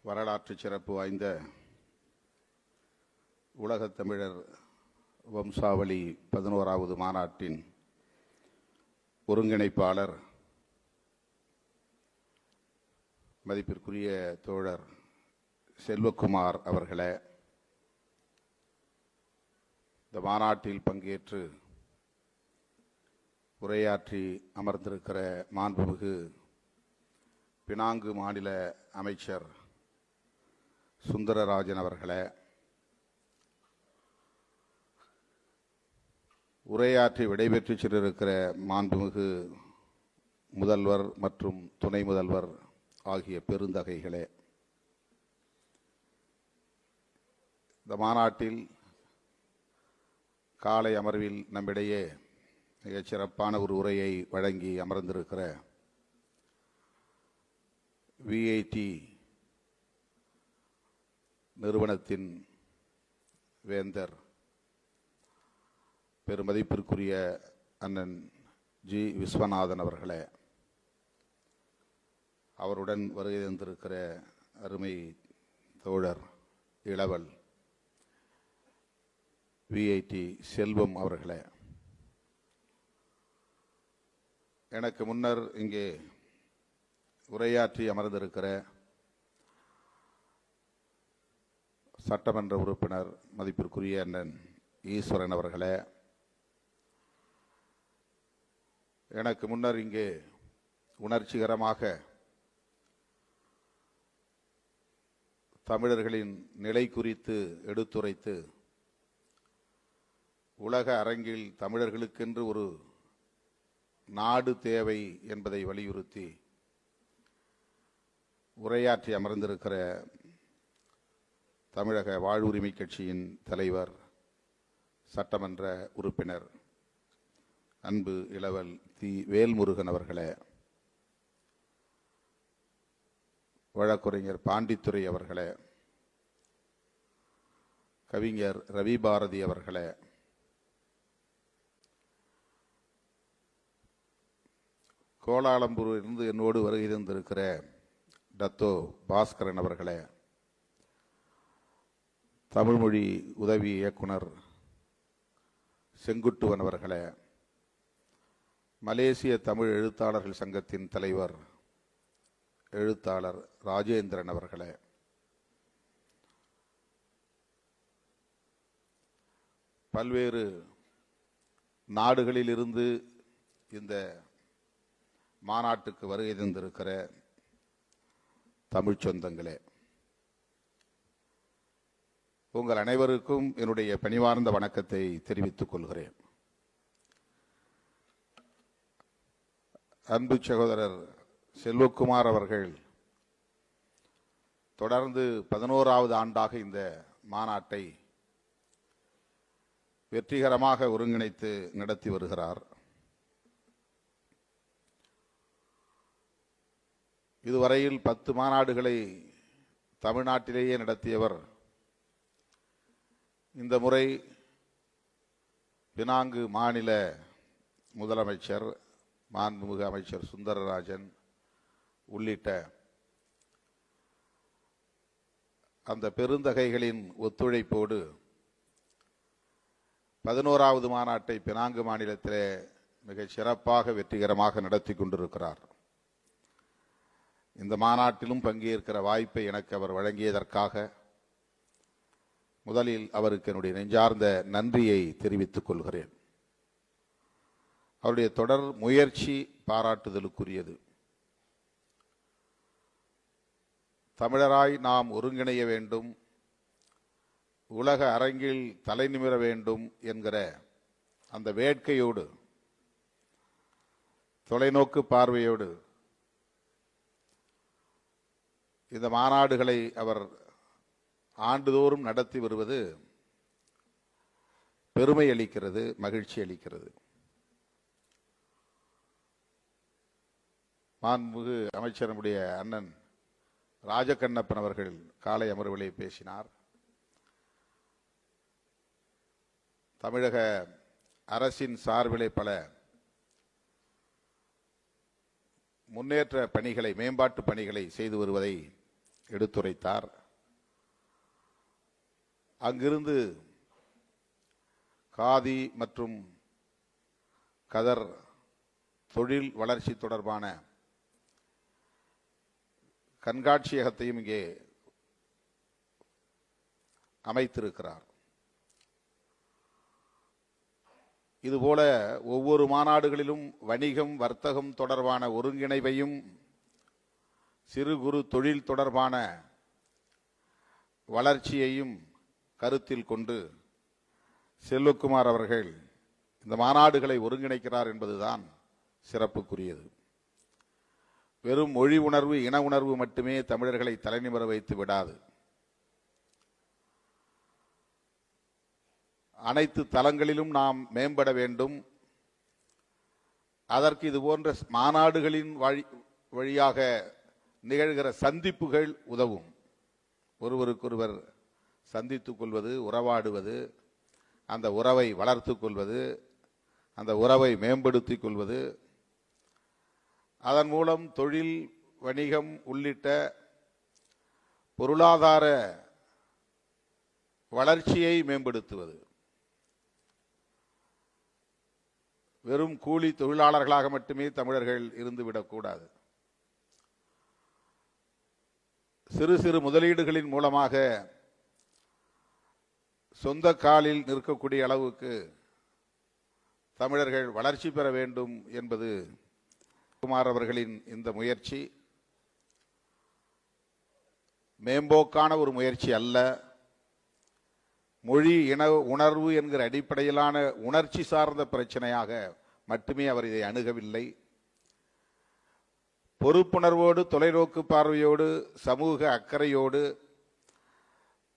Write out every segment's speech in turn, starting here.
வரலாற்று சிறப்பு வாய்ந்த உலகத் தமிழர் வம்சாவளி 11வது மாநாட்டின் ஒருங்கிணைப்பாளர் மதிப்பிற்குரிய தோழர் செல்வகுமார் அவர்களே, இந்த மாநாட்டில் பங்கேற்று உரையாற்றி அமர்ந்திருக்கிற மாண்புமிகு பினாங்கு மாநில அமைச்சர் சுந்தரராஜன் அவர்களே, உரையாற்றி விடைபெற்று சென்றிருக்கிற மாண்புமிகு முதல்வர் மற்றும் துணை முதல்வர் ஆகிய பெருந்தகைகளே, இந்த மாநாட்டில் காலை அமர்வில் நம்மிடையே மிகச் சிறப்பான ஒரு உரையை வழங்கி அமர்ந்திருக்கிற விஐடி நிறுவனத்தின் வேந்தர் பெருமதிப்பிற்குரிய அண்ணன் ஜி விஸ்வநாதன் அவர்களே, அவருடன் வருகை தந்திருக்கிற அருமை தோழர் இளவல் விஐடி செல்வம் அவர்களே, எனக்கு முன்னர் இங்கே உரையாற்றி அமர்ந்திருக்கிற சட்டமன்ற உறுப்பினர் மதிப்பிற்குரிய அண்ணன் ஈஸ்வரன் அவர்களே, எனக்கு முன்னர் இங்கே உணர்ச்சிகரமாக தமிழர்களின் நிலை குறித்து எடுத்துரைத்து உலக அரங்கில் தமிழர்களுக்கென்று ஒரு நாடு தேவை என்பதை வலியுறுத்தி உரையாற்றி அமர்ந்திருக்கிற தமிழக வாழ்வுரிமை கட்சியின் தலைவர் சட்டமன்ற உறுப்பினர் அன்பு இளவல் தி வேல்முருகன் அவர்களே, வழக்குரைஞர் பாண்டித்துரை அவர்களே, கவிஞர் ரவி பாரதி அவர்களே, கோலாலம்பூரிலிருந்து என்னோடு வருகை தந்திருக்கிற டத்தோ பாஸ்கரன் அவர்களே, தமிழ்மொழி உதவி இயக்குனர் செங்குட்டுவன் அவர்களே, மலேசிய தமிழ் எழுத்தாளர்கள் சங்கத்தின் தலைவர் எழுத்தாளர் ராஜேந்திரன் அவர்களே, பல்வேறு நாடுகளில் இருந்து இந்த மாநாட்டுக்கு வருகை தந்திருக்கிற தமிழ் சொந்தங்களே, உங்கள் அனைவருக்கும் என்னுடைய பணிவார்ந்த வணக்கத்தை தெரிவித்துக் கொள்கிறேன். அன்பு சகோதரர் செல்வகுமார் அவர்கள் தொடர்ந்து 11வது ஆண்டாக இந்த மாநாட்டை வெற்றிகரமாக ஒருங்கிணைத்து நடத்தி வருகிறார். இதுவரையில் 10 மாநாடுகளை தமிழ்நாட்டிலேயே நடத்தியவர் இந்த முறை பினாங்கு மாநில முதலமைச்சர் மாண்புமிகு அமைச்சர் சுந்தரராஜன் உள்ளிட்ட அந்த பெருந்தகைகளின் ஒத்துழைப்போடு 11வது மாநாட்டை பினாங்கு மாநிலத்திலே மிகச் சிறப்பாக வெற்றிகரமாக நடத்தி கொண்டிருக்கிறார். இந்த மாநாட்டிலும் பங்கேற்கிற வாய்ப்பை எனக்கு அவர் வழங்கியதற்காக முதலில் அவருக்கு என்னுடைய நெஞ்சார்ந்த நன்றியை தெரிவித்துக் கொள்கிறேன். அவருடைய தொடர் முயற்சி பாராட்டுதலுக்குரியது. தமிழராய் நாம் ஒருங்கிணைய வேண்டும், உலக அரங்கில் தலைநிமிர வேண்டும் என்கிற அந்த வேட்கையோடு, தொலைநோக்கு பார்வையோடு இந்த மாநாடுகளை அவர் ஆண்டுதோறும் நடத்தி வருவது பெருமை அளிக்கிறது, மகிழ்ச்சி அளிக்கிறது. மாண்புமிகு அமைச்சருடைய அண்ணன் ராஜகண்ணப்பன் அவர்கள் காலை அமர்விலே பேசினார். தமிழக அரசின் சார்பிலே பல முன்னேற்ற பணிகளை, மேம்பாட்டு பணிகளை செய்து வருவதை எடுத்துரைத்தார். அங்கிருந்து காதி மற்றும் கதர் தொழில் வளர்ச்சி தொடர்பான கண்காட்சியகத்தையும் இங்கே அமைத்திருக்கிறார். இதுபோல ஒவ்வொரு மாநாடுகளிலும் வணிகம் வர்த்தகம் தொடர்பான ஒருங்கிணைவையும் சிறு குறு தொழில் தொடர்பான வளர்ச்சியையும் கருத்தில் கொண்டு செல்வகுமார் அவர்கள் இந்த மாநாடுகளை ஒருங்கிணைக்கிறார் என்பதுதான் சிறப்புக்குரியது. வெறும் மொழி உணர்வு இன உணர்வு மட்டுமே தமிழர்களை தலைநிமிர வைத்து விடாது. அனைத்து தளங்களிலும் நாம் மேம்பட வேண்டும். அதற்கு இது போன்ற மாநாடுகளின் வழியாக நிகழ்கிற சந்திப்புகள் உதவும். ஒருவருக்கொருவர் சந்தித்துக் கொள்வது, உறவாடுவது, அந்த உறவை வளர்த்து கொள்வது, அந்த உறவை மேம்படுத்திக் கொள்வது, அதன் மூலம் தொழில் வணிகம் உள்ளிட்ட பொருளாதார வளர்ச்சியை மேம்படுத்துவது. வெறும் கூலி தொழிலாளர்களாக மட்டுமே தமிழர்கள் இருந்துவிடக்கூடாது. சிறு சிறு முதலீடுகளின் மூலமாக சொந்த காலில் நிற்கக்கூடிய அளவுக்கு தமிழர்கள் வளர்ச்சி பெற வேண்டும் என்பது குமார் அவர்களின் இந்த முயற்சி மேம்போக்கான ஒரு முயற்சி அல்ல. மொழி இன உணர்வு என்கிற அடிப்படையிலான உணர்ச்சி சார்ந்த பிரச்சனையாக மட்டுமே அவர் இதை அணுகவில்லை. பொறுப்புணர்வோடு, தொலைநோக்கு பார்வையோடு, சமூக அக்கறையோடு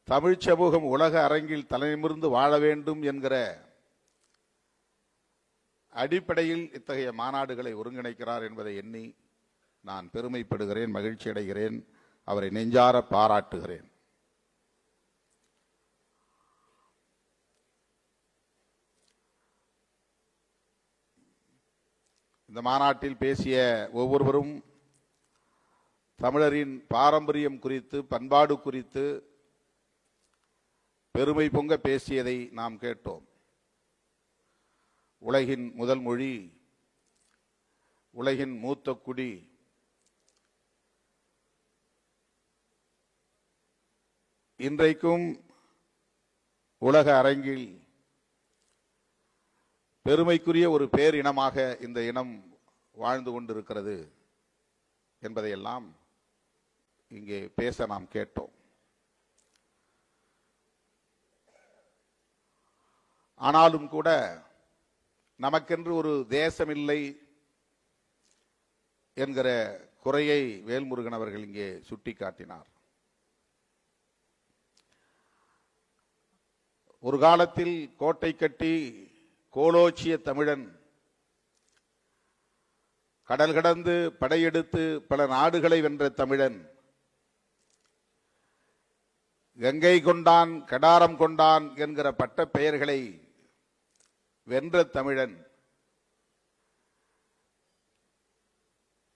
தமிழ் சமூகம் உலக அரங்கில் தலைநிமிர்ந்து வாழ வேண்டும் என்கிற அடிப்படையில் இத்தகைய மாநாடுகளை ஒருங்கிணைக்கிறார் என்பதை எண்ணி நான் பெருமைப்படுகிறேன், மகிழ்ச்சி அடைகிறேன், அவரை நெஞ்சார பாராட்டுகிறேன். இந்த மாநாட்டில் பேசிய ஒவ்வொருவரும் தமிழரின் பாரம்பரியம் குறித்து, பண்பாடு குறித்து பெருமை பொங்க பேசியதை நாம் கேட்டோம். உலகின் முதல் மொழி, உலகின் மூத்த குடி, இன்றைக்கும் உலக அரங்கில் பெருமைக்குரிய ஒரு பேரினமாக இந்த இனம் வாழ்ந்து கொண்டிருக்கிறது என்பதையெல்லாம் இங்கே பேச நாம் கேட்டோம். ஆனாலும் கூட நமக்கென்று ஒரு தேசமில்லை என்கிற குறையை வேல்முருகன் அவர்கள் இங்கே சுட்டிக்காட்டினார். ஒரு காலத்தில் கோட்டை கட்டி கோலோச்சிய தமிழன், கடல் கடந்து படையெடுத்து பல நாடுகளை வென்ற தமிழன், கங்கை கொண்டான் கடாரம் கொண்டான் என்கிற பட்ட பெயர்களை வென்ற தமிழன்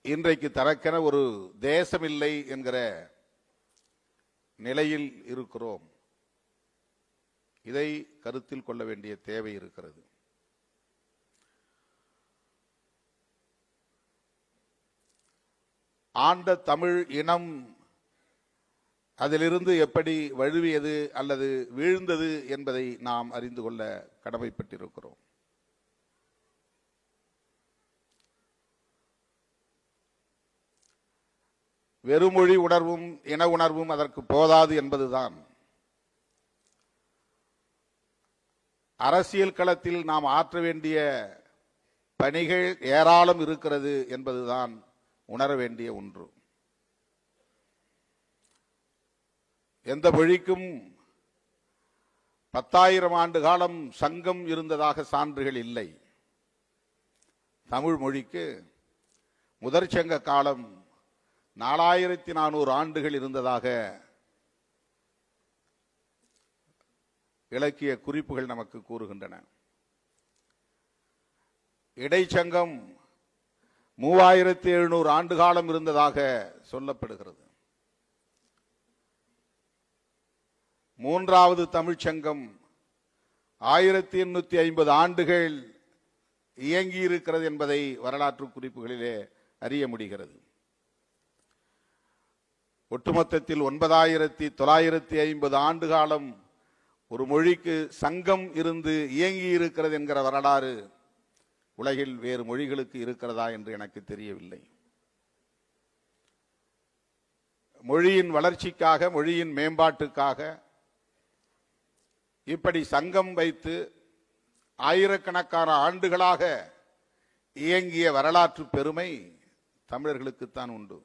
இன்றைக்கு தனக்கென ஒரு தேசமில்லை என்கிற நிலையில் இருக்கிறோம். இதை கருத்தில் கொள்ள வேண்டிய தேவை இருக்கிறது. ஆண்ட தமிழ் இனம் அதிலிருந்து எப்படி வழுவியது அல்லது வீழ்ந்தது என்பதை நாம் அறிந்து கொள்ள கடமைப்பட்டிருக்கிறோம். வெறுமொழி உணர்வும் இன உணர்வும் அதற்கு போதாது என்பதுதான். அரசியல் களத்தில் நாம் ஆற்ற வேண்டிய பணிகள் ஏராளம் இருக்கிறது என்பதுதான் உணர வேண்டிய ஒன்று. எந்த மொழிக்கும் 10,000 ஆண்டு காலம் சங்கம் இருந்ததாக சான்றுகள் இல்லை. தமிழ் மொழிக்கு முதற் சங்க காலம் 4400 ஆண்டுகள் இருந்ததாக இலக்கிய குறிப்புகள் நமக்கு கூறுகின்றன. இடைச்சங்கம் 3700 ஆண்டு காலம் இருந்ததாக சொல்லப்படுகிறது. மூன்றாவது தமிழ்ச்சங்கம் 1850 ஆண்டுகள் இயங்கி இருக்கிறது என்பதை வரலாற்று குறிப்புகளிலே அறிய முடிகிறது. ஒட்டுமொத்தத்தில் 9950 ஆண்டு காலம் ஒரு மொழிக்கு சங்கம் இருந்து இயங்கி இருக்கிறது என்கிற வரலாறு உலகில் வேறு மொழிகளுக்கு இருக்கிறதா என்று எனக்கு தெரியவில்லை. மொழியின் வளர்ச்சிக்காக, மொழியின் மேம்பாட்டுக்காக இப்படி சங்கம் வைத்து ஆயிரக்கணக்கான ஆண்டுகளாக இயங்கிய வரலாற்று பெருமை தமிழர்களுக்குத்தான் உண்டு.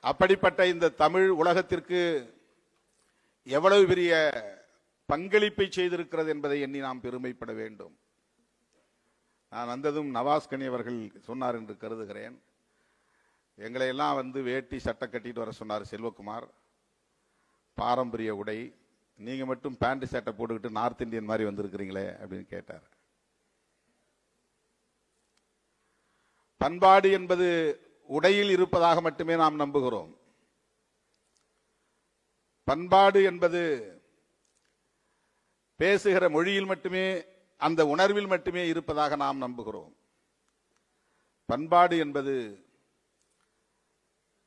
அப்படிப்பட்ட இந்த தமிழ் உலகத்திற்கு எவ்வளவு பெரிய பங்களிப்பை செய்திருக்கிறது என்பதை எண்ணி நாம் பெருமைப்பட வேண்டும். நான் வந்ததும் நவாஸ்கனி அவர்கள் சொன்னார் என்று கருதுகிறேன். எங்களை எல்லாம் வேட்டி சட்டை கட்டிட்டு வர சொன்னார் செல்வகுமார். பாரம்பரிய உடை, நீங்க மட்டும் பேண்ட் சட்டை போட்டுக்கிட்டு நார்த் இந்தியன் மாதிரி வந்திருக்கிறீங்களே அப்படின்னு கேட்டார். பண்பாடு என்பது உடையில் இருப்பதாக மட்டுமே நாம் நம்புகிறோம். பண்பாடு என்பது பேசுகிற மொழியில் மட்டுமே, அந்த உணர்வில் மட்டுமே இருப்பதாக நாம் நம்புகிறோம். பண்பாடு என்பது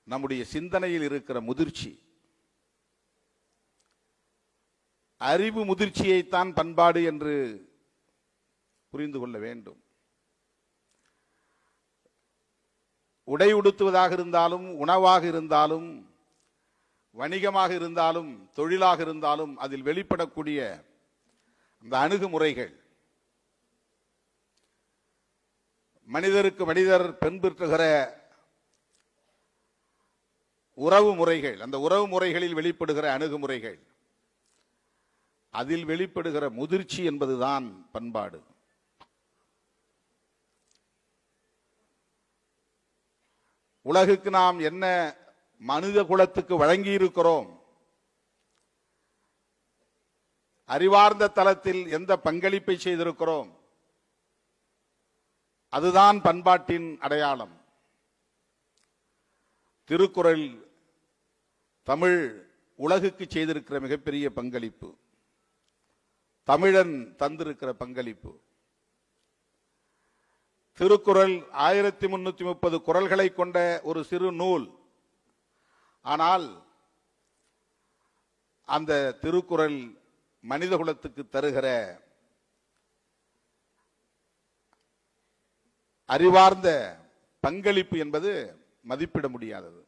நம்முடைய சிந்தனையில் இருக்கிற முதிர்ச்சி, அறிவு முதிர்ச்சியைத்தான் பண்பாடு என்று புரிந்து கொள்ள வேண்டும். உடை உடுத்துவதாக இருந்தாலும், உணவாக இருந்தாலும், வணிகமாக இருந்தாலும், தொழிலாக இருந்தாலும் அதில் வெளிப்படக்கூடிய அந்த அணுகுமுறைகள், மனிதருக்கு மனிதர் பின்பற்றுகிற உறவு முறைகள், அந்த உறவு முறைகளில் வெளிப்படுகிற அணுகுமுறைகள், அதில் வெளிப்படுகிற முதிர்ச்சி என்பதுதான் பண்பாடு. உலகுக்கு நாம் என்ன மனித குலத்துக்கு வழங்கி இருக்கிறோம், அறிவார்ந்த தளத்தில் எந்த பங்களிப்பை செய்திருக்கிறோம், அதுதான் பண்பாட்டின் அடையாளம். திருக்குறள் தமிழ் உலகுக்கு செய்திருக்கிற மிகப்பெரிய பங்களிப்பு, தமிழன் தந்திருக்கிற பங்களிப்பு. திருக்குறள் 1330 குறள்களை கொண்ட ஒரு சிறு நூல். ஆனால் அந்த திருக்குறள் மனிதகுலத்துக்கு தருகிற அறிவார்ந்த பங்களிப்பு என்பது மதிப்பிட முடியாதது.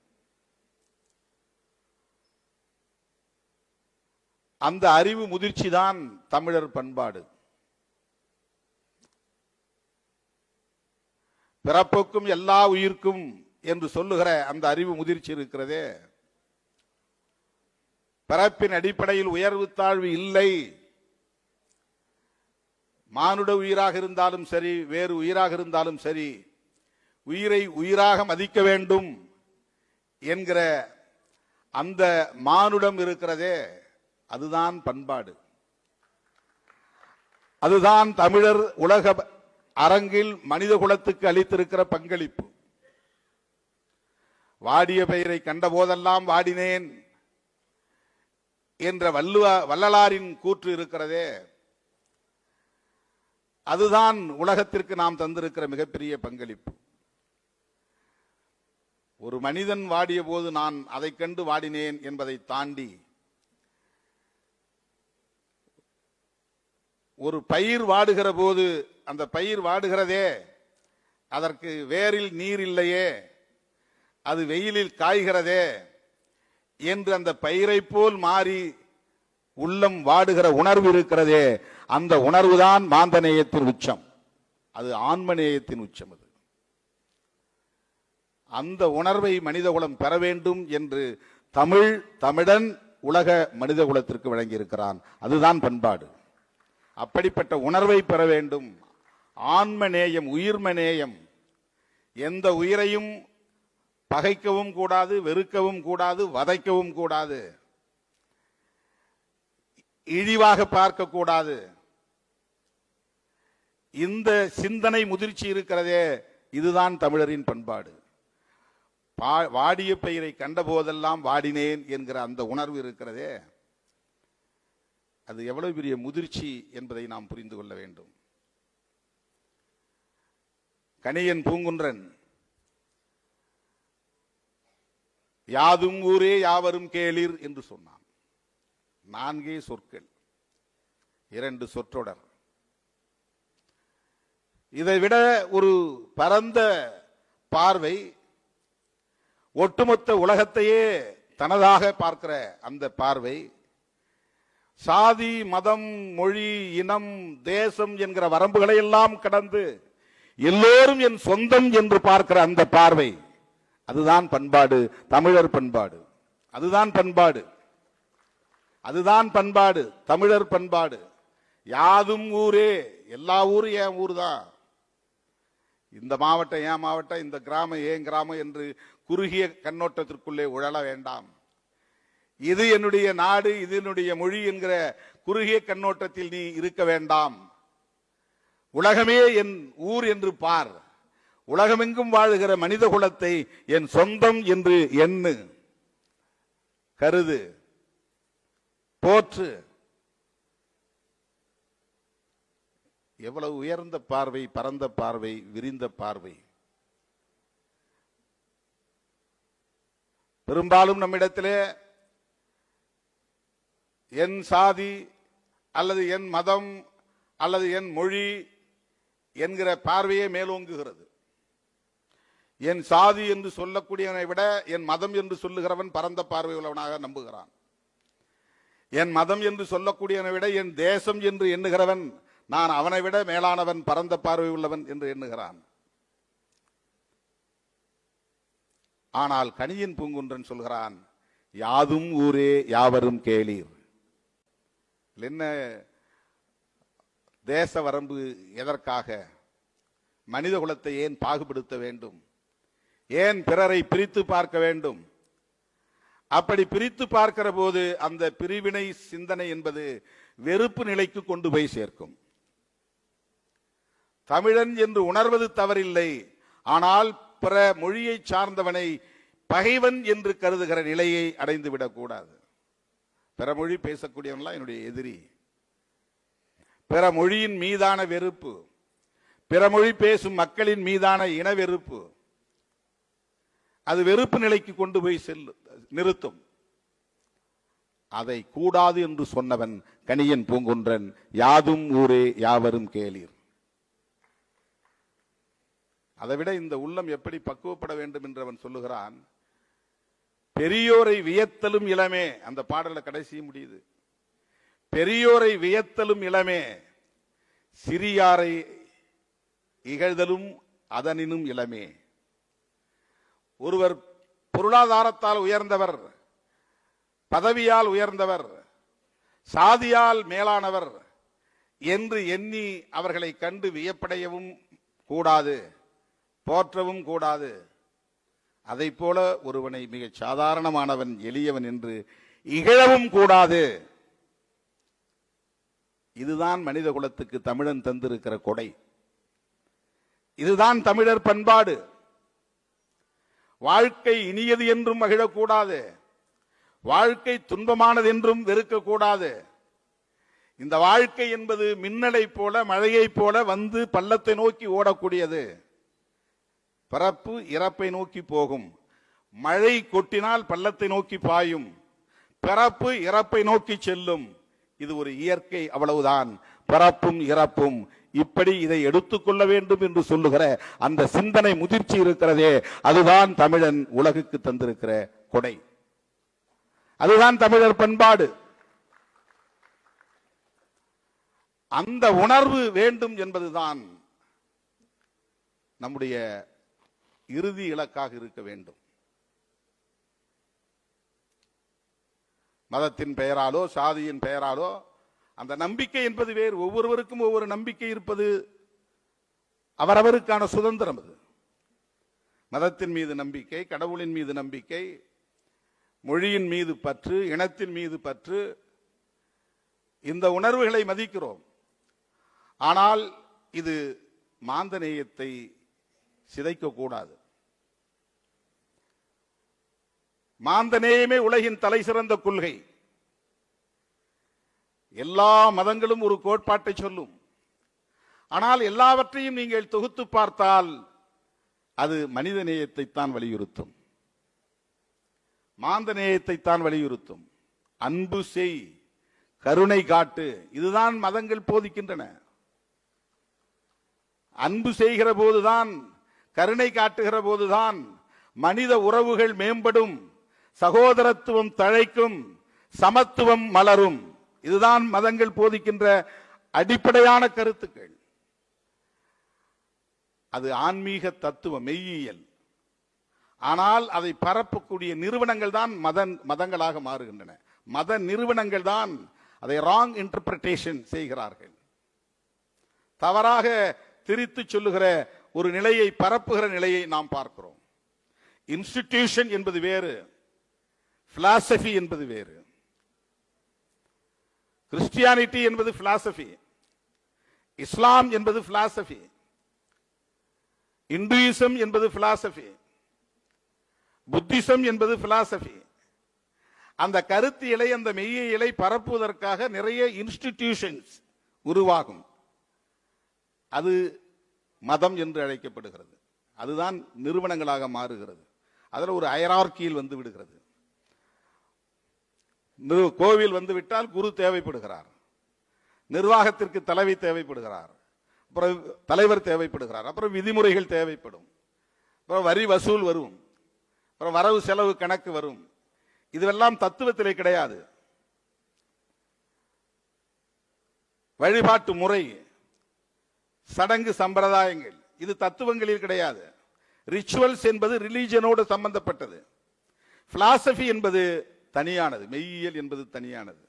அந்த அறிவு முதிர்ச்சி தான் தமிழர் பண்பாடு. பிறப்புக்கும் எல்லா உயிர்க்கும் என்று சொல்லுகிற அந்த அறிவு முதிர்ச்சி இருக்கிறதே, பிறப்பின் அடிப்படையில் உயர்வு தாழ்வு இல்லை. மானுட உயிராக இருந்தாலும் சரி, வேறு உயிராக இருந்தாலும் சரி, உயிரை உயிராக மதிக்க வேண்டும் என்கிற அந்த மானுடம் இருக்கிறதே, அதுதான் பண்பாடு. அதுதான் தமிழர் உலக அரங்கில் மனித குலத்துக்கு அளித்திருக்கிற பங்களிப்பு. வாடிய பயிரை கண்ட போதெல்லாம் வாடினேன் என்ற வள்ளலாரின் கூற்று இருக்கிறதே, அதுதான் உலகத்திற்கு நாம் தந்திருக்கிற மிகப்பெரிய பங்களிப்பு. ஒரு மனிதன் வாடிய போது நான் அதை கண்டு வாடினேன் என்பதை தாண்டி, ஒரு பயிர் வாடுகிற போது அந்த பயிர் வாடுகிறதே, அதற்கு வேரில் நீர் இல்லையே, அது வெயிலில் காய்கிறதே என்று அந்த பயிரை போல் மாறி உள்ளம் வாடுகிற உணர்வு இருக்கிறதே, அந்த உணர்வுதான் மாந்தநேயத்தின் உச்சம், அது ஆன்மநேயத்தின் உச்சம். அது அந்த உணர்வை மனிதகுலம் பெற வேண்டும் என்று தமிழன் உலக மனிதகுலத்திற்கு வழங்கியிருக்கிறான். அதுதான் பண்பாடு. அப்படிப்பட்ட உணர்வை பெற வேண்டும். ஆன்மநேயம், உயிர்மநேயம். எந்த உயிரையும் பகைக்கவும் கூடாது, வெறுக்கவும் கூடாது, வதைக்கவும் கூடாது, இழிவாக பார்க்க கூடாது. இந்த சிந்தனை முதிர்ச்சி இருக்கிறதே, இதுதான் தமிழரின் பண்பாடு. வாடிய பயிரை கண்ட போதெல்லாம் வாடினேன் என்கிற அந்த உணர்வு இருக்கிறதே, அது எவ்வளவு பெரிய முதிர்ச்சி என்பதை நாம் புரிந்து கொள்ள வேண்டும். கணியன் பூங்குன்றன் யாதும் ஊரே யாவரும் கேளீர் என்று சொன்னான். 4 சொற்கள், 2 சொற்றொடர். இதை விட ஒரு பரந்த பார்வை, ஒட்டுமொத்த உலகத்தையே தனதாக பார்க்கிற அந்த பார்வை, சாதி மதம் மொழி இனம் தேசம் என்கிற வரம்புகளை எல்லாம் கடந்து எல்லோரும் என் சொந்தம் என்று பார்க்கிற அந்த பார்வை, அதுதான் பண்பாடு, தமிழர் பண்பாடு. அதுதான் பண்பாடு, அதுதான் பண்பாடு, தமிழர் பண்பாடு. யாதும் ஊரே, எல்லா ஊரும் என் ஊர் தான். இந்த மாவட்டம் ஏன் மாவட்டம், இந்த கிராமம் ஏன் கிராமம் என்று குறுகிய கண்ணோட்டத்திற்குள்ளே உழல வேண்டாம். இது என்னுடைய நாடு, இது என்னுடைய மொழி என்கிற குறுகிய கண்ணோட்டத்தில் நீ இருக்க வேண்டாம். உலகமே என் ஊர் என்று பார். உலகமெங்கும் வாழுகிற மனித குலத்தை என் சொந்தம் என்று எண்ணு, கருது, போற்று. எவ்வளவு உயர்ந்த பார்வை, பரந்த பார்வை, விரிந்த பார்வை. பெரும்பாலும் நம்மிடத்திலே என் சாதி அல்லது என் மதம் அல்லது என் மொழி என்கிற பார்வையே மேலோங்குகிறது. என் சாதி என்று சொல்லக்கூடியவனை விட என் மதம் என்று சொல்லுகிறவன் பரந்த பார்வை உள்ளவனாக நம்புகிறான். என் மதம் என்று சொல்லக்கூடியவனை விட என் தேசம் என்று எண்ணுகிறவன் நான் அவனை விட மேலானவன், பரந்த பார்வை உள்ளவன் என்று எண்ணுகிறான். ஆனால் கணியன் பூங்குன்றன் சொல்கிறான், யாதும் ஊரே யாவரும் கேளீர். என்ன தேச வரம்பு எதற்காக? மனித குலத்தை ஏன் பாகுபடுத்த வேண்டும்? ஏன் பிறரை பிரித்து பார்க்க வேண்டும்? அப்படி பிரித்து பார்க்கிற போது அந்த பிரிவினை சிந்தனை என்பது வெறுப்பு நிலைக்கு கொண்டு போய் சேர்க்கும். தமிழன் என்று உணர்வது தவறில்லை, ஆனால் பிற மொழியை சார்ந்தவனை பகைவன் என்று கருதுகிற நிலையை அடைந்து விடக்கூடாது. பிற மொழி பேசக்கூடியவன்லாம் என்னுடைய எதிரி. பிற மொழியின் மீதான வெறுப்பு, பிற மொழி பேசும் மக்களின் மீதான இன வெறுப்பு, அது வெறுப்பு நிலைக்கு கொண்டு போய் நிறுத்தும். அதை கூடாது என்று சொன்னவன் கணியன் பூங்குன்றன். யாதும் ஊரே யாவரும் கேளீர். அதைவிட இந்த உள்ளம் எப்படி பக்குவப்பட வேண்டும் என்று அவன் சொல்லுகிறான். பெரியோரை வியத்தலும் இளமே, அந்த பாடல கடைசி முடியுது. பெரியோரை வியத்தலும் இளமே, சிறியாரை இகழ்தலும் அதனினும் இளமே. ஒருவர் பொருளாதாரத்தால் உயர்ந்தவர், பதவியால் உயர்ந்தவர், சாதியால் மேலானவர் என்று எண்ணி அவர்களை கண்டு வியப்படையவும் கூடாது, போற்றவும் கூடாது. அதை போல ஒருவனை மிக சாதாரணமானவன், எளியவன் என்று இகழவும் கூடாது. இதுதான் மனித குலத்துக்கு தமிழன் தந்திருக்கிற கொடை. இதுதான் தமிழர் பண்பாடு. வாழ்க்கை இனியது என்றும் மகிழக்கூடாது, வாழ்க்கை துன்பமானது என்றும் வெறுக்கக்கூடாது. இந்த வாழ்க்கை என்பது மின்னலை போல, மழையை போல வந்து பள்ளத்தை நோக்கி ஓடக்கூடியது. பிறப்பு இறப்பை நோக்கி போகும். மழை கொட்டினால் பள்ளத்தை நோக்கி பாயும், பிறப்பு இறப்பை நோக்கி செல்லும். இது ஒரு இயற்கை, அவ்வளவுதான். பிறப்பும் இறப்பும். இப்படி இதை எடுத்துக்கொள்ள வேண்டும் என்று சொல்லுகிற அந்த சிந்தனை முதிர்ச்சி இருக்கிறதே, அதுதான் தமிழன் உலகுக்கு தந்திருக்கிற கொடை. அதுதான் தமிழர் பண்பாடு. அந்த உணர்வு வேண்டும் என்பதுதான் நம்முடைய இறுதி இலக்காக இருக்க வேண்டும். மதத்தின் பெயராலோ சாதியின் பெயராலோ அந்த நம்பிக்கை என்பது வேறு. ஒவ்வொருவருக்கும் ஒவ்வொரு நம்பிக்கை இருப்பது அவரவருக்கான சுதந்திரம். அது மதத்தின் மீது நம்பிக்கை, கடவுளின் மீது நம்பிக்கை, மொழியின் மீது பற்று, இனத்தின் மீது பற்று, இந்த உணர்வுகளை மதிக்கிறோம். ஆனால் இது மாந்தநேயத்தை சிதைக்க கூடாது. மாந்தநேயமே உலகின் தலை சிறந்த கொள்கை. எல்லா மதங்களும் ஒரு கோட்பாட்டை சொல்லும். ஆனால் எல்லாவற்றையும் நீங்கள் தொகுத்து பார்த்தால் அது மனித நேயத்தைத்தான் வலியுறுத்தும், மாந்த நேயத்தைத்தான் வலியுறுத்தும். அன்பு செய், கருணை காட்டு, இதுதான் மதங்கள் போதிக்கின்றன. அன்பு செய்கிற போதுதான், கருணை காட்டுகிற போதுதான் மனித உறவுகள் மேம்படும், சகோதரத்துவம் தழைக்கும், சமத்துவம் மலரும். இதுதான் மதங்கள் போதிக்கின்ற அடிப்படையான கருத்துக்கள். அது ஆன்மீக தத்துவ மெய்யியல். ஆனால் அதை பரப்பக்கூடிய நிறுவனங்கள் தான் மதங்களாக மாறுகின்றன. மத நிறுவனங்கள் தான் அதை ராங் இன்டர்பிரேஷன் செய்கிறார்கள். தவறாக திரித்து சொல்லுகிற ஒரு நிலையை, பரப்புகிற நிலையை நாம் பார்க்கிறோம். இன்ஸ்டிடியூஷன் என்பது வேறு, பிலாசபி என்பது வேறு. கிறிஸ்டியானிட்டி என்பது பிலாசபி, இஸ்லாம் என்பது பிலாசபி, இந்துயிசம் என்பது பிலாசபி, புத்திசம் என்பது பிலாசபி. அந்த கருத்தியலை, அந்த மெய்யியலை பரப்புவதற்காக நிறைய இன்ஸ்டிடியூஷன்ஸ் உருவாகும். அது மதம் என்று அழைக்கப்படுகிறது. அதுதான் நிறுவனங்களாக மாறுகிறது. அதில் ஒரு ஹைரார்க்கியில் வந்து விடுகிறது. கோவில் வந்து விட்டால் குரு தேவைப்படுகிறார், நிர்வாகத்திற்கு தலைவி தேவைப்படுகிறார், அப்புறம் தலைவர் தேவைப்படுகிறார், அப்புறம் விதிமுறைகள் தேவைப்படும், அப்புறம் வரி வசூல் வரும், அப்புறம் வரவு செலவு கணக்கு வரும். இதுவெல்லாம் தத்துவத்திலே கிடையாது. வழிபாட்டு முறை, சடங்கு சம்பிரதாயங்கள், இது தத்துவங்களில் கிடையாது. ரிச்சுவல்ஸ் என்பது ரிலீஜனோடு சம்பந்தப்பட்டது. பிலாசபி என்பது தனியானது, மெய்யியல் என்பது தனியானது.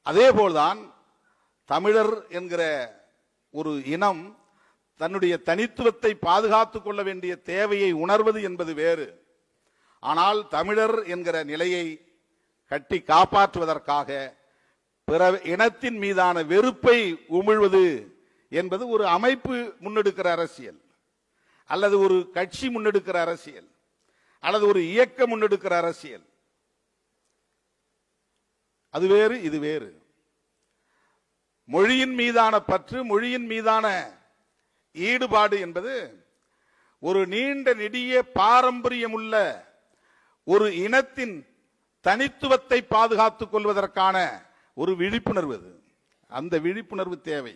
அதே போல்தான் தமிழர் என்கிற ஒரு இனம் தன்னுடைய தனித்துவத்தை பாதுகாத்துக் கொள்ள வேண்டிய தேவையை உணர்வது என்பது வேறு. ஆனால் தமிழர் என்கிற நிலையை கட்டி காப்பாற்றுவதற்காக பிற இனத்தின் மீதான வெறுப்பை உமிழ்வது என்பது ஒரு அமைப்பு முன்னெடுக்கிற அரசியல், அல்லது ஒரு கட்சி முன்னெடுக்கிற அரசியல், அல்லது ஒரு இயக்கம் முன்னெடுக்கிற அரசியல். அது வேறு, இது வேறு. மொழியின் மீதான பற்று, மொழியின் மீதான ஈடுபாடு என்பது ஒரு நீண்ட நெடிய பாரம்பரியமுள்ள ஒரு இனத்தின் தனித்துவத்தை பாதுகாத்துக் கொள்வதற்கான ஒரு விழிப்புணர்வு. அந்த விழிப்புணர்வு தேவை.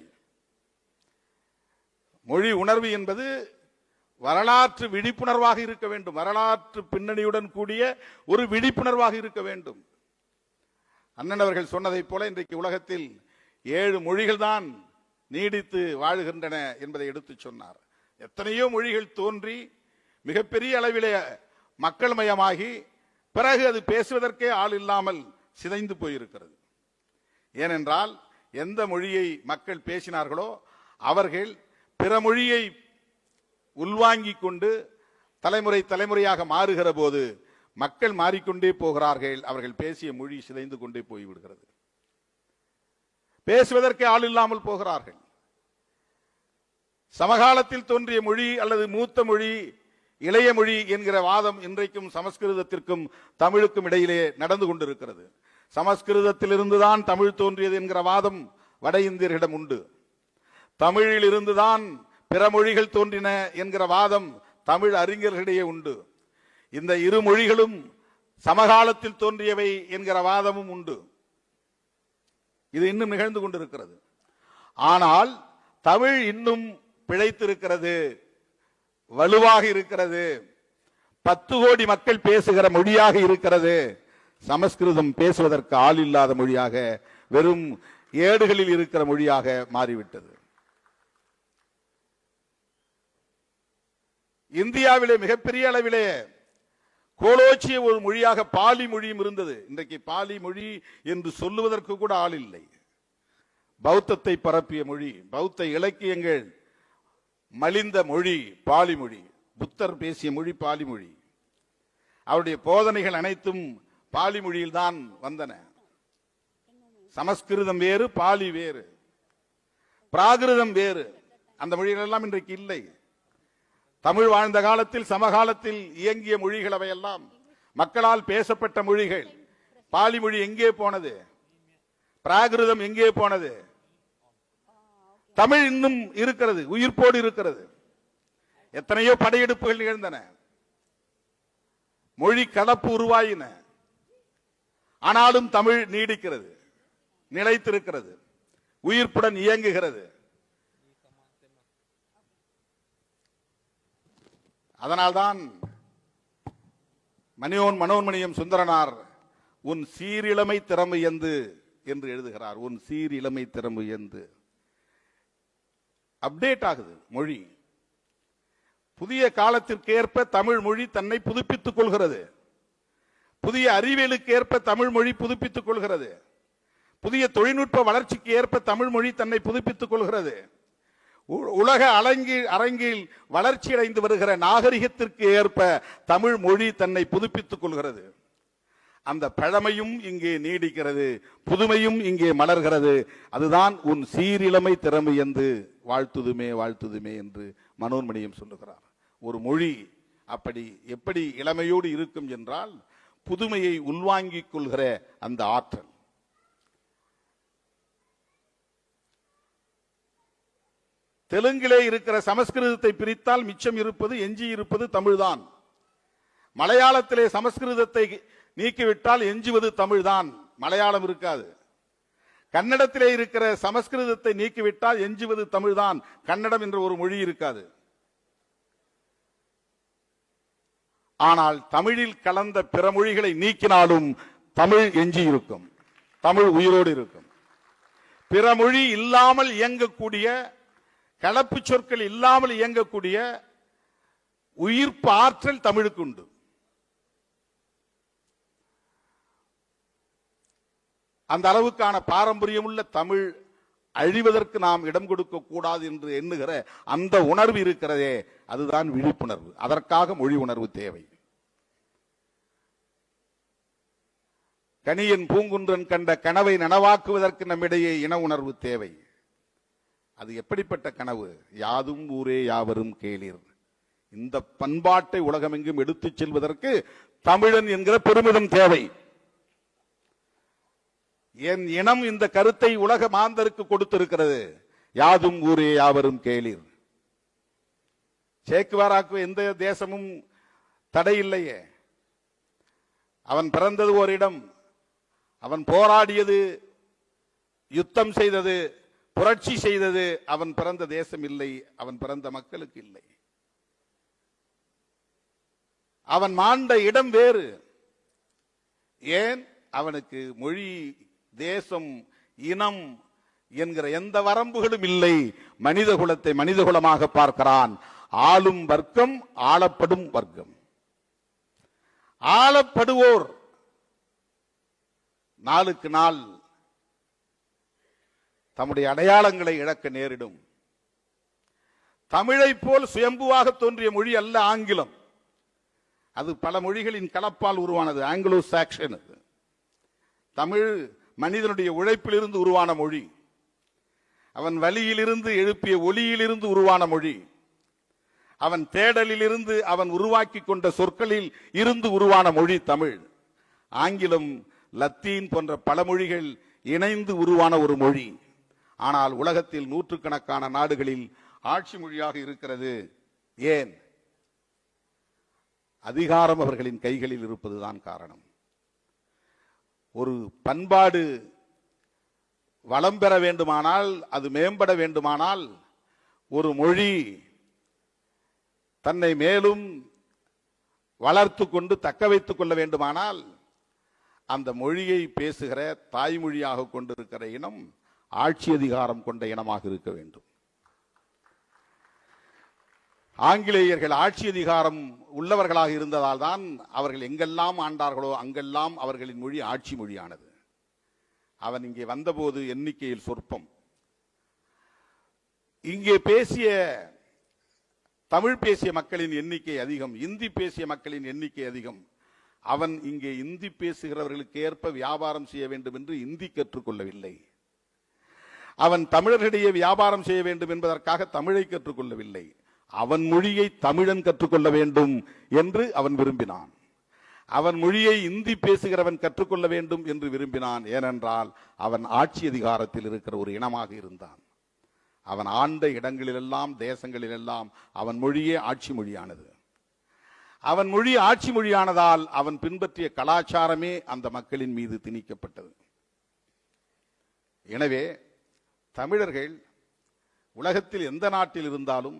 மொழி உணர்வு என்பது வரலாற்று விழிப்புணர்வாக இருக்க வேண்டும், வரலாற்று பின்னணியுடன் கூடிய ஒரு விழிப்புணர்வாக இருக்க வேண்டும். அண்ணன் அவர்கள் சொன்னதைப் போல இன்றைக்கு உலகத்தில் 7 மொழிகள் தான் நீடித்து வாழுகின்றன என்பதை எடுத்து சொன்னார். எத்தனையோ மொழிகள் தோன்றி மிகப்பெரிய அளவிலே மக்கள் மயமாகி பிறகு அது பேசுவதற்கே ஆள் இல்லாமல் சிதைந்து போயிருக்கிறது. ஏனென்றால் எந்த மொழியை மக்கள் பேசினார்களோ அவர்கள் பிற மொழியை உள்வாங்கிக் கொண்டு தலைமுறை தலைமுறையாக மாறுகிற போது மக்கள் மாறிக்கொண்டே போகிறார்கள். அவர்கள் பேசிய மொழி சிதைந்து கொண்டே போய்விடுகிறது, பேசுவதற்கு ஆள் இல்லாமல் போகிறார்கள். சமகாலத்தில் தோன்றிய மொழி அல்லது மூத்த மொழி, இளைய மொழி என்கிற வாதம் இன்றைக்கும் சமஸ்கிருதத்திற்கும் தமிழுக்கும் இடையிலே நடந்து கொண்டிருக்கிறது. சமஸ்கிருதத்திலிருந்துதான் தமிழ் தோன்றியது என்கிற வாதம் வட இந்தியர்களிடம் உண்டு. தமிழில் இருந்துதான் பிற மொழிகள் தோன்றின என்கிற வாதம் தமிழ் அறிஞர்களிடையே உண்டு. இந்த இரு மொழிகளும் சமகாலத்தில் தோன்றியவை என்கிற வாதமும் உண்டு. இது இன்னும் நிகழ்ந்து கொண்டிருக்கிறது. ஆனால் தமிழ் இன்னும் பிழைத்திருக்கிறது, வலுவாக இருக்கிறது, 10 கோடி மக்கள் பேசுகிற மொழியாக இருக்கிறது. சமஸ்கிருதம் பேசுவதற்கு ஆள் இல்லாத மொழியாக, வெறும் ஏடுகளில் இருக்கிற மொழியாக மாறிவிட்டது. இந்தியாவிலே மிகப்பெரிய அளவிலே கோலோச்சிய ஒரு மொழியாக பாலி மொழியும் இருந்தது. இன்றைக்கு பாலி மொழி என்று சொல்லுவதற்கு கூட ஆள் இல்லை. பௌத்தத்தை பரப்பிய மொழி, பௌத்த இலக்கியங்கள் மலிந்த மொழி பாலி மொழி. புத்தர் பேசிய மொழி பாலி மொழி. அவருடைய போதனைகள் அனைத்தும் பாலி மொழியில் தான் வந்தன. சமஸ்கிருதம் வேறு, பாலி வேறு, பிராகிருதம் வேறு. அந்த மொழிகள் எல்லாம் இன்றைக்கு இல்லை. தமிழ் வாழ்ந்த காலத்தில் சமகாலத்தில் இயங்கிய மொழிகள் அவையெல்லாம் மக்களால் பேசப்பட்ட மொழிகள். பாலி மொழி எங்கே போனது? பிராகிருதம் எங்கே போனது? தமிழ் இன்னும் இருக்கிறது, உயிர்ப்போடு இருக்கிறது. எத்தனையோ படையெடுப்புகள் நிகழ்ந்தன, மொழி கலப்பு உருவாயின. ஆனாலும் தமிழ் நீடிக்கிறது, நிலைத்திருக்கிறது, உயிர்ப்புடன் இயங்குகிறது. அதனால்தான் மனோன்மணியம் சுந்தரனார் உன் சீரிழமை திறமை என்று எழுதுகிறார். உன் சீரிழமை திறமை அப்டேட் ஆகுது மொழி. புதிய காலத்திற்கு ஏற்ப தமிழ் மொழி தன்னை புதுப்பித்துக் கொள்கிறது. புதிய அறிவியலுக்கு ஏற்ப தமிழ் மொழி புதுப்பித்துக் கொள்கிறது. புதிய தொழில்நுட்ப வளர்ச்சிக்கு ஏற்ப தமிழ் மொழி தன்னை புதுப்பித்துக் கொள்கிறது. உலக அரங்கில் வளர்ச்சி அடைந்து வருகிற நாகரிகத்திற்கு ஏற்ப தமிழ் மொழி தன்னை புதுப்பித்துக் கொள்கிறது. அந்த பழமையும் இங்கே நீடிக்கிறது, புதுமையும் இங்கே மலர்கிறது. அதுதான் உன் சீரிழமை திறமை என்று வாழ்த்துதுமே வாழ்த்துதுமே என்று மனோன்மணியம் சொல்லுகிறார். ஒரு மொழி அப்படி எப்படி இளமையோடு இருக்கும் என்றால் புதுமையை உள்வாங்கிக் கொள்கிற அந்த ஆற்றல். தெலுங்கிலே இருக்கிற சமஸ்கிருதத்தை பிரித்தால் மிச்சம் இருப்பது, எஞ்சி இருப்பது தமிழ்தான். மலையாளத்திலே சமஸ்கிருதத்தை நீக்கிவிட்டால் எஞ்சுவது தமிழ்தான், மலையாளம் இருக்காது. கன்னடத்திலே இருக்கிற சமஸ்கிருதத்தை நீக்கிவிட்டால் எஞ்சுவது தமிழ்தான், கன்னடம் என்ற ஒரு மொழி இருக்காது. ஆனால் தமிழில் கலந்த பிற மொழிகளை நீக்கினாலும் தமிழ் எஞ்சி இருக்கும், தமிழ் உயிரோடு இருக்கும். பிற மொழி இல்லாமல் இயங்கக்கூடிய, கலப்பு சொற்கள் இல்லாமல் இயங்கக்கூடிய உயிர்ப்பு ஆற்றல் தமிழுக்கு உண்டு. அந்த அளவுக்கான பாரம்பரியம் உள்ள தமிழ் அழிவதற்கு நாம் இடம் கொடுக்க கூடாது என்று எண்ணுகிற அந்த உணர்வு இருக்கிறதே, அதுதான் விழிப்புணர்வு. அதற்காக மொழி உணர்வு தேவை. கணியன் பூங்குன்றன் கண்ட கனவை நனவாக்குவதற்கு நம்மிடையே இன உணர்வு தேவை. அது எப்படிப்பட்ட கனவு? யாதும் ஊரே யாவரும் கேளீர். இந்த பண்பாட்டை உலகமெங்கும் எடுத்துச் செல்வதற்கு தமிழன் என்கிற பெருமிதம் தேவை. என் இனம் இந்த கருத்தை உலக மாந்தருக்கு கொடுத்திருக்கிறது. யாதும் ஊரே யாவரும் கேளீர். சேக்குவாராக்கு எந்த தேசமும் தடை இல்லையே. அவன் பிறந்தது ஓரிடம், அவன் போராடியது, யுத்தம் செய்தது, புரட்சி செய்தது அவன் பிறந்த தேசம் இல்லை, அவன் பிறந்த மக்களுக்கு இல்லை. அவன் மாண்ட இடம் வேறு. ஏன்? அவனுக்கு மொழி, தேசம், இனம் என்கிற எந்த வரம்புகளும் இல்லை. மனித குலத்தை மனித குலமாக பார்க்கிறான். ஆளும் வர்க்கம், ஆளப்படும் வர்க்கம். ஆளப்படுவோர் நாளுக்கு நாள் தம்முடைய அடையாளங்களை இழக்க நேரிடும். தமிழை போல் சுயம்புவாக தோன்றிய மொழி அல்ல ஆங்கிலம். அது பல மொழிகளின் கலப்பால் உருவானது, ஆங்கிலோ சாக்சன். தமிழ் மனிதனுடைய உழைப்பிலிருந்து உருவான மொழி. அவன் வலியிலிருந்து எழுப்பிய ஒலியிலிருந்து உருவான மொழி. அவன் தேடலிலிருந்து அவன் உருவாக்கி கொண்ட சொற்களில் இருந்து உருவான மொழி தமிழ். ஆங்கிலம், லத்தீன் போன்ற பல மொழிகள் இணைந்து உருவான ஒரு மொழி. ஆனால் உலகத்தில் நூற்றுக்கணக்கான நாடுகளில் ஆட்சி மொழியாக இருக்கிறது. ஏன்? அதிகாரம் அவர்களின் கைகளில் இருப்பதுதான் காரணம். ஒரு பண்பாடு வளம் பெற வேண்டுமானால், அது மேம்பட வேண்டுமானால், ஒரு மொழி தன்னை மேலும் வளர்த்து கொண்டு தக்க வைத்துக் கொள்ள வேண்டுமானால், அந்த மொழியை பேசுகிற தாய்மொழியாக கொண்டிருக்கிற இனம் ஆட்சி அதிகாரம் கொண்ட இனமாக இருக்க வேண்டும். ஆங்கிலேயர்கள் ஆட்சி அதிகாரம் உள்ளவர்களாக இருந்ததால் தான் அவர்கள் எங்கெல்லாம் ஆண்டார்களோ அங்கெல்லாம் அவர்களின் மொழி ஆட்சி மொழியானது. அவன் இங்கே வந்தபோது எண்ணிக்கையில் சொற்பம். இங்கே பேசிய தமிழ் பேசிய மக்களின் எண்ணிக்கை அதிகம், இந்தி பேசிய மக்களின் எண்ணிக்கை அதிகம். அவன் இங்கே இந்தி பேசுகிறவர்களுக்கு ஏற்ப வியாபாரம் செய்ய வேண்டும் என்று இந்தி கற்றுக்கொள்ளவில்லை. அவன் தமிழர்களிடையே வியாபாரம் செய்ய வேண்டும் என்பதற்காக தமிழை கற்றுக்கொள்ளவில்லை. அவன் மொழியை தமிழன் கற்றுக்கொள்ள வேண்டும் என்று அவன் விரும்பினான். அவன் மொழியை இந்தி பேசுகிறவன் கற்றுக்கொள்ள வேண்டும் என்று விரும்பினான். ஏனென்றால் அவன் ஆட்சி அதிகாரத்தில் இருக்கிற ஒரு இனமாக இருந்தான். அவன் ஆண்ட இடங்களிலெல்லாம் தேசங்களிலெல்லாம் அவன் மொழியே ஆட்சி மொழியானது. அவன் மொழி ஆட்சி மொழியானதால் அவன் பின்பற்றிய கலாச்சாரமே அந்த மக்களின் மீது திணிக்கப்பட்டது. எனவே தமிழர்கள் உலகத்தில் எந்த நாட்டில் இருந்தாலும்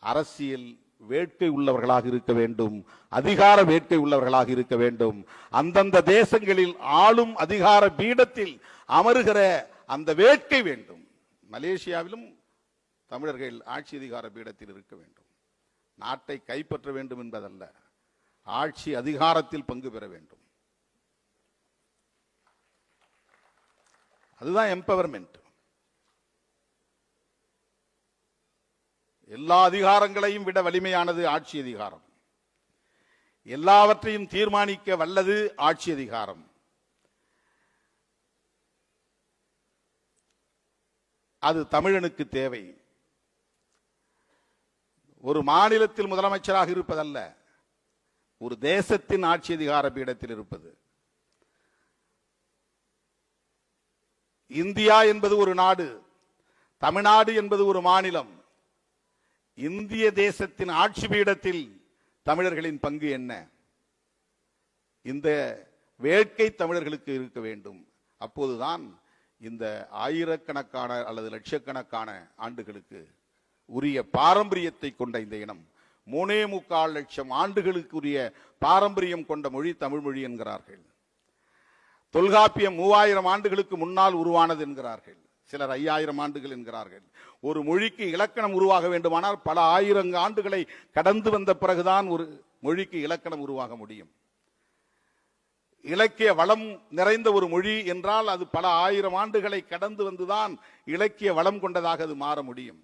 அரசியல் வேட்கை உள்ளவர்களாக இருக்க வேண்டும், அதிகார வேட்கை உள்ளவர்களாக இருக்க வேண்டும். அந்தந்த தேசங்களில் ஆளும் அதிகார பீடத்தில் அமருகிற அந்த வேட்கை வேண்டும். மலேசியாவிலும் தமிழர்கள் ஆட்சி அதிகார பீடத்தில் இருக்க வேண்டும். நாட்டை கைப்பற்ற வேண்டும் என்பதல்ல, ஆட்சி அதிகாரத்தில் பங்கு பெற வேண்டும். அதுதான் எம்பவர்மெண்ட். எல்லா அதிகாரங்களையும் விட வலிமையானது ஆட்சி அதிகாரம். எல்லாவற்றையும் தீர்மானிக்க வல்லது ஆட்சி அதிகாரம். அது தமிழனுக்கு தேவை. ஒரு மாநிலத்தில் முதலமைச்சராக இருப்பதல்ல, ஒரு தேசத்தின் ஆட்சி அதிகார பீடத்தில் இருப்பது. இந்தியா என்பது ஒரு நாடு, தமிழ்நாடு என்பது ஒரு மாநிலம். இந்திய தேசத்தின் ஆட்சி பீடத்தில் தமிழர்களின் பங்கு என்ன? இந்த வேட்கை தமிழர்களுக்கு இருக்க வேண்டும். அப்போதுதான் இந்த ஆயிரக்கணக்கான அல்லது லட்சக்கணக்கான ஆண்டுகளுக்கு உரிய பாரம்பரியத்தை கொண்ட இந்த இனம், 3.25 லட்சம் ஆண்டுகளுக்கு உரிய பாரம்பரியம் கொண்ட மொழி தமிழ் மொழி என்கிறார்கள். தொல்காப்பியம் 3000 ஆண்டுகளுக்கு முன்னால் உருவானது என்கிறார்கள். சிலர் 5000 ஆண்டுகள் என்கிறார்கள். ஒரு மொழிக்கு இலக்கணம் உருவாக வேண்டுமானால் பல ஆயிரம் ஆண்டுகளை கடந்து வந்த பிறகுதான் ஒரு மொழிக்கு இலக்கணம் உருவாக முடியும். இலக்கிய வளம் நிறைந்த ஒரு மொழி என்றால் அது பல ஆயிரம் ஆண்டுகளை கடந்து வந்துதான் இலக்கிய வளம் கொண்டதாக அது மாற முடியும்.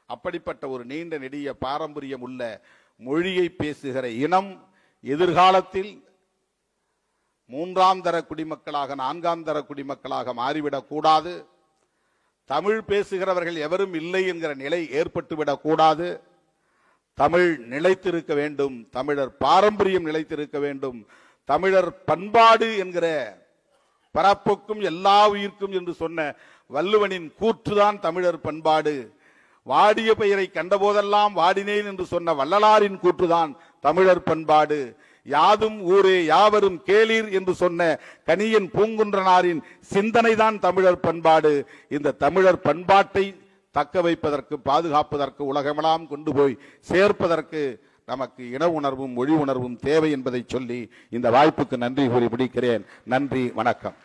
அப்படிப்பட்ட ஒரு நீண்ட நெடிய பாரம்பரியம் உள்ள மொழியை பேசுகிற இனம் எதிர்காலத்தில் 3ஆம் தர குடிமக்களாக 4ஆம் தர குடிமக்களாக மாறிவிடக் கூடாது. தமிழ் பேசுகிறவர்கள் எவரும் இல்லை என்கிற நிலை ஏற்பட்டுவிடக் கூடாது. தமிழ் நிலைத்திருக்க வேண்டும், தமிழர் பாரம்பரியம் நிலைத்திருக்க வேண்டும். தமிழர் பண்பாடு என்கிற பரப்புக்கும் எல்லா உயிர்க்கும் என்று சொன்ன வள்ளுவனின் கூற்றுதான் தமிழர் பண்பாடு. வாடிய பெயரை கண்டபோதெல்லாம் வாடினேன் என்று சொன்ன வள்ளலாரின் கூற்றுதான் தமிழர் பண்பாடு. யாதும் ஊரே யாவரும் கேளீர் என்று சொன்ன கணியன் பூங்குன்றனாரின் சிந்தனை தான் தமிழர் பண்பாடு. இந்த தமிழர் பண்பாட்டை தக்க வைப்பதற்கு, பாதுகாப்பதற்கு, உலகமெல்லாம் கொண்டு போய் சேர்ப்பதற்கு நமக்கு இன உணர்வும் மொழி உணர்வும் தேவை என்பதை சொல்லி இந்த வாய்ப்புக்கு நன்றி கூறி முடிக்கிறேன். நன்றி, வணக்கம்.